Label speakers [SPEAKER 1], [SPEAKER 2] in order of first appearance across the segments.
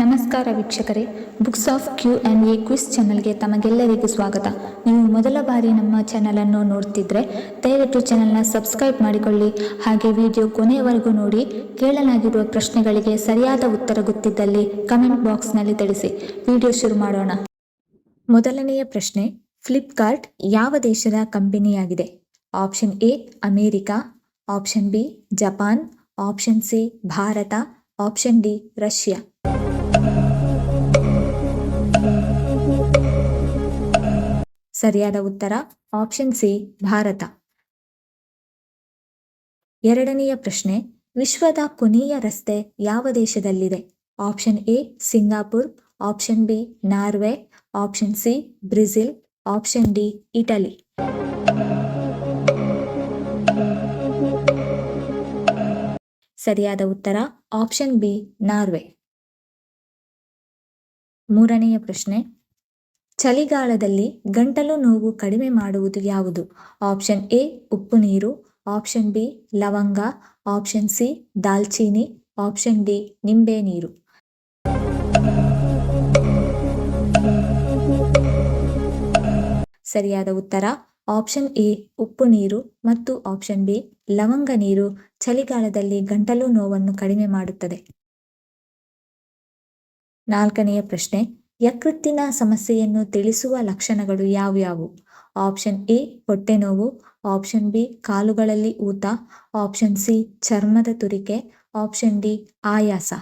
[SPEAKER 1] ನಮಸ್ಕಾರ ವೀಕ್ಷಕರೇ, books of Q and A quiz ಚಾನಲ್ಗೆ ತಮಗೆಲ್ಲರಿಗೂ ಸ್ವಾಗತ. ನೀವು ಮೊದಲ ಬಾರಿ ನಮ್ಮ ಚಾನಲನ್ನು ನೋಡ್ತಿದ್ರೆ ದಯವಿಟ್ಟು ಚಾನಲ್ನ ಸಬ್ಸ್ಕ್ರೈಬ್ ಮಾಡಿಕೊಳ್ಳಿ. ಹಾಗೆ ವಿಡಿಯೋ ಕೊನೆಯವರೆಗೂ ನೋಡಿ. ಕೇಳಲಾಗಿರುವ ಪ್ರಶ್ನೆಗಳಿಗೆ ಸರಿಯಾದ ಉತ್ತರ ಗೊತ್ತಿದ್ದಲ್ಲಿ ಕಮೆಂಟ್ ಬಾಕ್ಸ್ನಲ್ಲಿ ತಿಳಿಸಿ. ವಿಡಿಯೋ ಶುರು ಮಾಡೋಣ. ಮೊದಲನೆಯ ಪ್ರಶ್ನೆ, ಫ್ಲಿಪ್ಕಾರ್ಟ್ ಯಾವ ದೇಶದ ಕಂಪನಿಯಾಗಿದೆ? Option A America, option B Japan, option C Bharat, option D Russia. ಸರಿಯಾದ ಉತ್ತರ ಆಪ್ಷನ್ ಸಿ ಭಾರತ. ಎರಡನೆಯ ಪ್ರಶ್ನೆ, ವಿಶ್ವದ ಕೊನೆಯ ರಸ್ತೆ ಯಾವ ದೇಶದಲ್ಲಿದೆ? Option A Singapore, option B Norway, option C Brazil, option D Italy. ಸರಿಯಾದ ಉತ್ತರ ಆಪ್ಷನ್ ಬಿ ನಾರ್ವೆ. ಮೂರನೆಯ ಪ್ರಶ್ನೆ, ಚಳಿಗಾಲದಲ್ಲಿ ಗಂಟಲು ನೋವು ಕಡಿಮೆ ಮಾಡುವುದು ಯಾವುದು? ಆಪ್ಷನ್ ಎ ಉಪ್ಪು ನೀರು, ಆಪ್ಷನ್ ಬಿ ಲವಂಗ, ಆಪ್ಷನ್ ಸಿ ದಾಲ್ಚೀನಿ, ಆಪ್ಷನ್ ಡಿ ನಿಂಬೆ ನೀರು. ಸರಿಯಾದ ಉತ್ತರ ಆಪ್ಷನ್ ಎ ಉಪ್ಪು ನೀರು ಮತ್ತು ಆಪ್ಷನ್ ಬಿ ಲವಂಗ ನೀರು ಚಳಿಗಾಲದಲ್ಲಿ ಗಂಟಲು ನೋವನ್ನು ಕಡಿಮೆ ಮಾಡುತ್ತದೆ. ನಾಲ್ಕನೆಯ ಪ್ರಶ್ನೆ, ಯಕೃತ್ತಿನ ಸಮಸ್ಯೆಯನ್ನು ತಿಳಿಸುವ ಲಕ್ಷಣಗಳು ಯಾವ್ಯಾವು? ಆಪ್ಷನ್ ಎ ಹೊಟ್ಟೆ ನೋವು, ಆಪ್ಷನ್ ಬಿ ಕಾಲುಗಳಲ್ಲಿ ಊತ, ಆಪ್ಷನ್ ಸಿ ಚರ್ಮದ ತುರಿಕೆ, ಆಪ್ಷನ್ ಡಿ ಆಯಾಸ.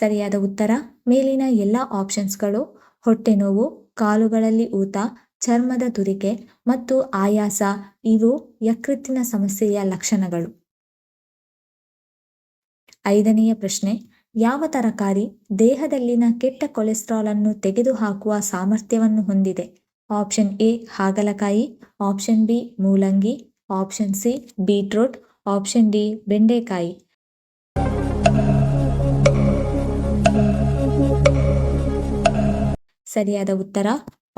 [SPEAKER 1] ಸರಿಯಾದ ಉತ್ತರ ಮೇಲಿನ ಎಲ್ಲ ಆಪ್ಷನ್ಸ್ಗಳು ಹೊಟ್ಟೆ ನೋವು, ಕಾಲುಗಳಲ್ಲಿ ಊತ, ಚರ್ಮದ ತುರಿಕೆ ಮತ್ತು ಆಯಾಸ ಇವು ಯಕೃತ್ತಿನ ಸಮಸ್ಯೆಯ ಲಕ್ಷಣಗಳು. ಐದನೆಯ ಪ್ರಶ್ನೆ, ಯಾವ ತರಕಾರಿ ದೇಹದಲ್ಲಿನ ಕೆಟ್ಟ ಕೊಲೆಸ್ಟ್ರಾಲ್ ಅನ್ನು ತೆಗೆದುಹಾಕುವ ಸಾಮರ್ಥ್ಯವನ್ನು ಹೊಂದಿದೆ? ಆಪ್ಷನ್ ಎ ಹಾಗಲಕಾಯಿ, ಆಪ್ಷನ್ ಬಿ ಮೂಲಂಗಿ, option C beetroot, option D ಬೆಂಡೆಕಾಯಿ. ಸರಿಯಾದ ಉತ್ತರ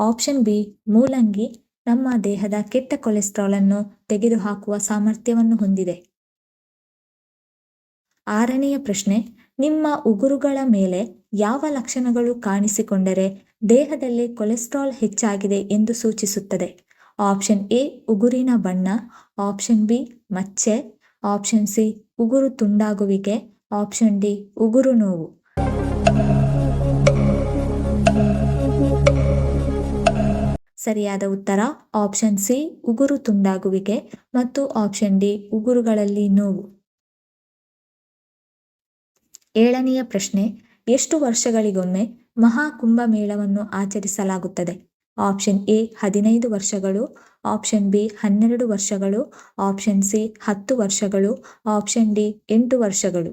[SPEAKER 1] ಆಪ್ಷನ್ ಬಿ ಮೂಲಂಗಿ ನಮ್ಮ ದೇಹದ ಕೆಟ್ಟ ಕೊಲೆಸ್ಟ್ರಾಲ್ ಅನ್ನು ತೆಗೆದುಹಾಕುವ ಸಾಮರ್ಥ್ಯವನ್ನು ಹೊಂದಿದೆ. ಆರನೆಯ ಪ್ರಶ್ನೆ, ನಿಮ್ಮ ಉಗುರುಗಳ ಮೇಲೆ ಯಾವ ಲಕ್ಷಣಗಳು ಕಾಣಿಸಿಕೊಂಡರೆ ದೇಹದಲ್ಲಿ ಕೊಲೆಸ್ಟ್ರಾಲ್ ಹೆಚ್ಚಾಗಿದೆ ಎಂದು ಸೂಚಿಸುತ್ತದೆ? ಆಪ್ಷನ್ ಎ ಉಗುರಿನ ಬಣ್ಣ, ಆಪ್ಷನ್ ಬಿ ಮಚ್ಚೆ, ಆಪ್ಷನ್ ಸಿ ಉಗುರು ತುಂಡಾಗುವಿಕೆ, ಆಪ್ಷನ್ ಡಿ ಉಗುರು ನೋವು. ಸರಿಯಾದ ಉತ್ತರ ಆಪ್ಷನ್ ಸಿ ಉಗುರು ತುಂಡಾಗುವಿಕೆ ಮತ್ತು ಆಪ್ಷನ್ ಡಿ ಉಗುರುಗಳಲ್ಲಿ ನೋವು. ಏಳನೆಯ ಪ್ರಶ್ನೆ, ಎಷ್ಟು ವರ್ಷಗಳಿಗೊಮ್ಮೆ ಮಹಾಕುಂಭಮೇಳವನ್ನು ಆಚರಿಸಲಾಗುತ್ತದೆ? ಆಪ್ಷನ್ ಎ 15 ವರ್ಷಗಳು, ಆಪ್ಷನ್ ಬಿ 12 ವರ್ಷಗಳು, ಆಪ್ಷನ್ ಸಿ 10 ವರ್ಷಗಳು, ಆಪ್ಷನ್ ಡಿ 8 ವರ್ಷಗಳು.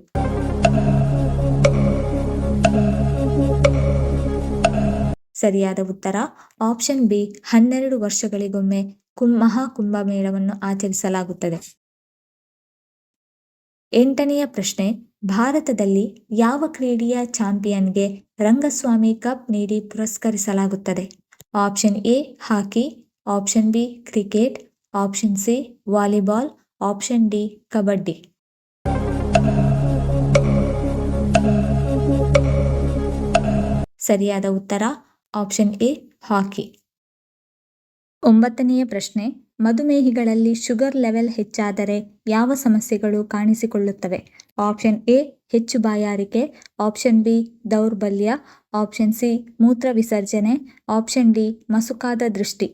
[SPEAKER 1] ಸರಿಯಾದ ಉತ್ತರ ಆಪ್ಷನ್ ಬಿ 12 ವರ್ಷಗಳಿಗೊಮ್ಮೆ ಮಹಾಕುಂಭಮೇಳವನ್ನು ಆಚರಿಸಲಾಗುತ್ತದೆ. ಎಂಟನೆಯ ಪ್ರಶ್ನೆ, ಭಾರತದಲ್ಲಿ ಯಾವ ಕ್ರೀಡೆಯ ಚಾಂಪಿಯನ್ಗೆ ರಂಗಸ್ವಾಮಿ ಕಪ್ ನೀಡಿ ಪುರಸ್ಕರಿಸಲಾಗುತ್ತದೆ? Option A hockey, option B cricket, option C volleyball, option D kabaddi. ಸರಿಯಾದ ಉತ್ತರ ಆಪ್ಷನ್ ಎ ಹಾಕಿ. ಒಂಬತ್ತನೆಯ ಪ್ರಶ್ನೆ, ಮಧುಮೇಹಿಗಳಲ್ಲಿ ಶುಗರ್ ಲೆವೆಲ್ ಹೆಚ್ಚಾದರೆ ಯಾವ ಸಮಸ್ಯೆಗಳು ಕಾಣಿಸಿಕೊಳ್ಳುತ್ತವೆ? ಆಪ್ಷನ್ ಎ ಹೆಚ್ಚು ಬಾಯಾರಿಕೆ, ಆಪ್ಷನ್ ಬಿ ದೌರ್ಬಲ್ಯ, ಆಪ್ಷನ್ ಸಿ ಮೂತ್ರ ವಿಸರ್ಜನೆ, ಆಪ್ಷನ್ ಡಿ ಮಸುಕಾದ ದೃಷ್ಟಿ.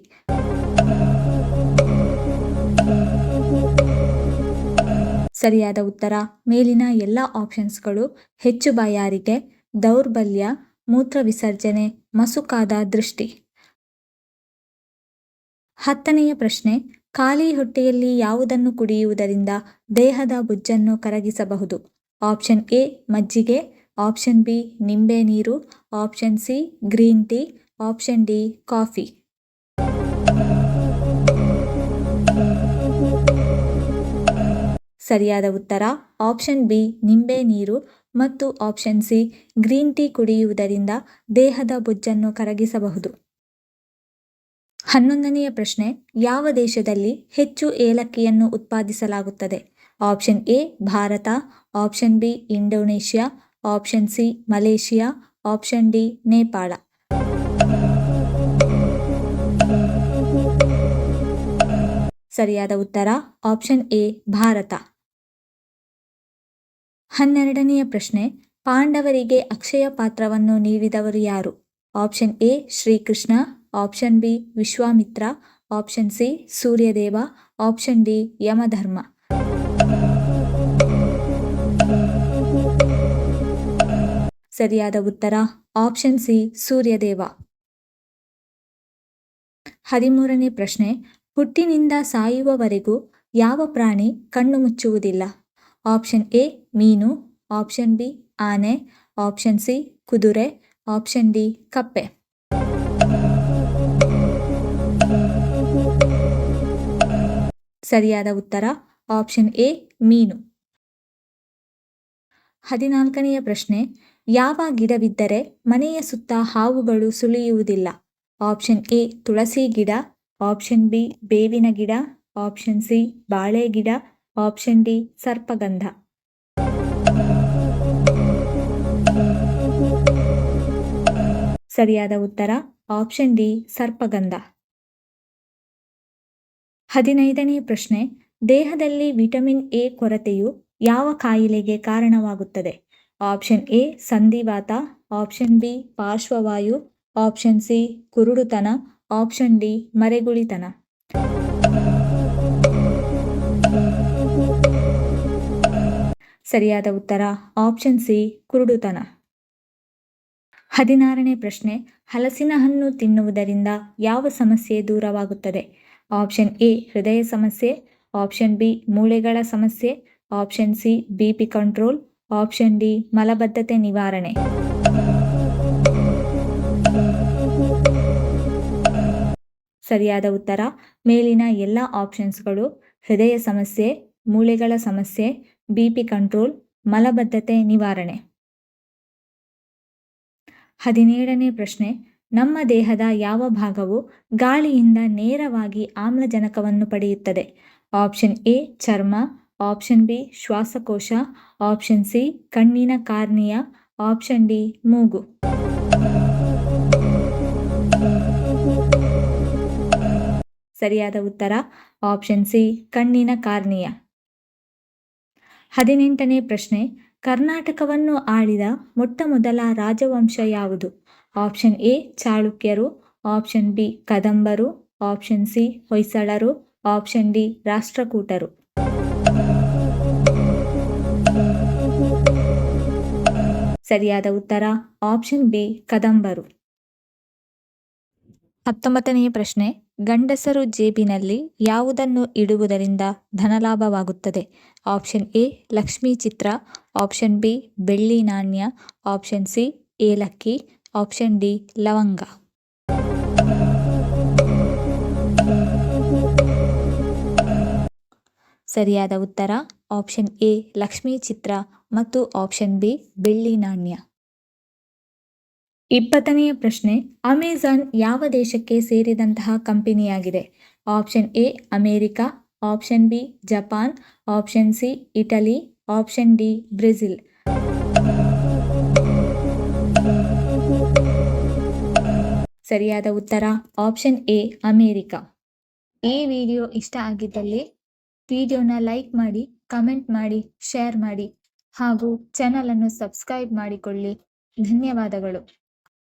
[SPEAKER 1] ಸರಿಯಾದ ಉತ್ತರ ಮೇಲಿನ ಎಲ್ಲ ಆಪ್ಷನ್ಸ್ಗಳು ಹೆಚ್ಚು ಬಾಯಾರಿಕೆ, ದೌರ್ಬಲ್ಯ, ಮೂತ್ರ ವಿಸರ್ಜನೆ, ಮಸುಕಾದ ದೃಷ್ಟಿ. ಹತ್ತನೆಯ ಪ್ರಶ್ನೆ, ಖಾಲಿ ಹೊಟ್ಟೆಯಲ್ಲಿ ಯಾವುದನ್ನು ಕುಡಿಯುವುದರಿಂದ ದೇಹದ ಬೊಜ್ಜನ್ನು ಕರಗಿಸಬಹುದು? ಆಪ್ಷನ್ ಎ ಮಜ್ಜಿಗೆ, ಆಪ್ಷನ್ ಬಿ ನಿಂಬೆ ನೀರು, option C green tea, option D coffee. ಸರಿಯಾದ ಉತ್ತರ ಆಪ್ಷನ್ ಬಿ ನಿಂಬೆ ನೀರು ಮತ್ತು ಆಪ್ಷನ್ ಸಿ ಗ್ರೀನ್ ಟೀ ಕುಡಿಯುವುದರಿಂದ ದೇಹದ ಬೊಜ್ಜನ್ನು ಕರಗಿಸಬಹುದು. 11ನೆಯ ಪ್ರಶ್ನೆ, ಯಾವ ದೇಶದಲ್ಲಿ ಹೆಚ್ಚು ಏಲಕ್ಕಿಯನ್ನು ಉತ್ಪಾದಿಸಲಾಗುತ್ತದೆ? Option A Bharat, option B Indonesia, option C Malaysia, option D Nepal. ಸರಿಯಾದ ಉತ್ತರ ಆಪ್ಷನ್ ಎ ಭಾರತ. 12ನೆಯ ಪ್ರಶ್ನೆ, ಪಾಂಡವರಿಗೆ ಅಕ್ಷಯ ಪಾತ್ರವನ್ನು ನೀಡಿದವರು ಯಾರು? Option A Shri Krishna, option B Vishwamitra, option C Suryadeva, option D Yamadharma. ಸರಿಯಾದ ಉತ್ತರ ಆಪ್ಷನ್ ಸಿ ಸೂರ್ಯದೇವ. 13ನೇ ಪ್ರಶ್ನೆ, ಹುಟ್ಟಿನಿಂದ ಸಾಯುವವರೆಗೂ ಯಾವ ಪ್ರಾಣಿ ಕಣ್ಣು ಮುಚ್ಚುವುದಿಲ್ಲ? ಆಪ್ಷನ್ ಎ ಮೀನು, ಆಪ್ಷನ್ ಬಿ ಆನೆ, ಆಪ್ಷನ್ ಸಿ ಕುದುರೆ, ಆಪ್ಷನ್ ಡಿ ಕಪ್ಪೆ. ಸರಿಯಾದ ಉತ್ತರ ಆಪ್ಷನ್ ಎ ಮೀನು. 14ನೆಯ ಪ್ರಶ್ನೆ, ಯಾವ ಗಿಡವಿದ್ದರೆ ಮನೆಯ ಸುತ್ತ ಹಾವುಗಳು ಸುಳಿಯುವುದಿಲ್ಲ? ಆಪ್ಷನ್ ಎ ತುಳಸಿ ಗಿಡ, ಆಪ್ಷನ್ ಬಿ ಬೇವಿನ ಗಿಡ, ಆಪ್ಷನ್ ಸಿ ಬಾಳೆ ಗಿಡ, ಆಪ್ಷನ್ ಡಿ ಸರ್ಪಗಂಧ. ಸರಿಯಾದ ಉತ್ತರ ಆಪ್ಷನ್ ಡಿ ಸರ್ಪಗಂಧ. 15ನೇ ಪ್ರಶ್ನೆ, ದೇಹದಲ್ಲಿ ವಿಟಮಿನ್ ಎ ಕೊರತೆಯು ಯಾವ ಕಾಯಿಲೆಗೆ ಕಾರಣವಾಗುತ್ತದೆ? ಆಪ್ಷನ್ ಎ ಸಂಧಿವಾತ, ಆಪ್ಷನ್ ಬಿ ಪಾರ್ಶ್ವವಾಯು, ಆಪ್ಷನ್ ಸಿ ಕುರುಡುತನ, ಆಪ್ಷನ್ ಡಿ ಮರೆಗುಳಿತನ. ಸರಿಯಾದ ಉತ್ತರ ಆಪ್ಷನ್ ಸಿ ಕುರುಡುತನ. 16ನೇ ಪ್ರಶ್ನೆ, ಹಲಸಿನ ಹಣ್ಣು ತಿನ್ನುವುದರಿಂದ ಯಾವ ಸಮಸ್ಯೆ ದೂರವಾಗುತ್ತದೆ? ಆಪ್ಷನ್ ಎ ಹೃದಯ ಸಮಸ್ಯೆ, ಆಪ್ಷನ್ ಬಿ ಮೂಳೆಗಳ ಸಮಸ್ಯೆ, option C BP control, option D ಮಲಬದ್ಧತೆ ನಿವಾರಣೆ. ಸರಿಯಾದ ಉತ್ತರ ಮೇಲಿನ ಎಲ್ಲ ಆಪ್ಷನ್ಸ್ಗಳು ಹೃದಯ ಸಮಸ್ಯೆ, ಮೂಳೆಗಳ ಸಮಸ್ಯೆ, ಬಿಪಿ ಕಂಟ್ರೋಲ್, ಮಲಬದ್ಧತೆ ನಿವಾರಣೆ. 17ನೇ ಪ್ರಶ್ನೆ, ನಮ್ಮ ದೇಹದ ಯಾವ ಭಾಗವು ಗಾಳಿಯಿಂದ ನೇರವಾಗಿ ಆಮ್ಲಜನಕವನ್ನು ಪಡೆಯುತ್ತದೆ? ಆಪ್ಷನ್ ಎ ಚರ್ಮ, ಆಪ್ಷನ್ ಬಿ ಶ್ವಾಸಕೋಶ, ಆಪ್ಷನ್ ಸಿ ಕಣ್ಣಿನ ಕಾರ್ನಿಯಾ, ಆಪ್ಷನ್ ಡಿ ಮೂಗು. ಸರಿಯಾದ ಉತ್ತರ ಆಪ್ಷನ್ ಸಿ ಕಣ್ಣಿನ ಕಾರ್ನಿಯಾ. 18ನೇ ಪ್ರಶ್ನೆ, ಕರ್ನಾಟಕವನ್ನು ಆಳಿದ ಮೊಟ್ಟಮೊದಲ ರಾಜವಂಶ ಯಾವುದು? ಆಪ್ಷನ್ ಎ ಚಾಳುಕ್ಯರು, ಆಪ್ಷನ್ ಬಿ ಕದಂಬರು, ಆಪ್ಷನ್ ಸಿ ಹೊಯ್ಸಳರು, ಆಪ್ಷನ್ ಡಿ ರಾಷ್ಟ್ರಕೂಟರು. ಸರಿಯಾದ ಉತ್ತರ ಆಪ್ಷನ್ ಬಿ ಕದಂಬರು. 19ನೇ ಪ್ರಶ್ನೆ, ಗಂಡಸರು ಜೇಬಿನಲ್ಲಿ ಯಾವುದನ್ನು ಇಡುವುದರಿಂದ ಧನಲಾಭವಾಗುತ್ತದೆ? ಆಪ್ಷನ್ ಎ ಲಕ್ಷ್ಮೀ ಚಿತ್ರ, ಆಪ್ಷನ್ ಬಿ ಬೆಳ್ಳಿ ನಾಣ್ಯ, ಆಪ್ಷನ್ ಸಿ ಏಲಕ್ಕಿ, ಆಪ್ಷನ್ ಡಿ ಲವಂಗ. ಸರಿಯಾದ ಉತ್ತರ ಆಪ್ಷನ್ ಎ ಲಕ್ಷ್ಮೀ ಚಿತ್ರ ಮತ್ತು ಆಪ್ಷನ್ ಬಿ ಬೆಳ್ಳಿ ನಾಣ್ಯ. 20ನೇ ಪ್ರಶ್ನೆ, ಅಮೆಜಾನ್ ಯಾವ ದೇಶಕ್ಕೆ ಸೇರಿದಂತಹ ಕಂಪನಿಯಾಗಿದೆ? Option A America, option B Japan, option C Italy, option D Brazil. ಸರಿಯಾದ ಉತ್ತರ ಆಪ್ಷನ್ ಎ ಅಮೆರಿಕ. ಈ ವಿಡಿಯೋ ಇಷ್ಟ ಆಗಿದ್ದಲ್ಲಿ ವಿಡಿಯೋನ ಲೈಕ್ ಮಾಡಿ, ಕಮೆಂಟ್ ಮಾಡಿ, ಶೇರ್ ಮಾಡಿ ಹಾಗೂ ಚಾನಲನ್ನು ಸಬ್ಸ್ಕ್ರೈಬ್ ಮಾಡಿಕೊಳ್ಳಿ. ಧನ್ಯವಾದಗಳು.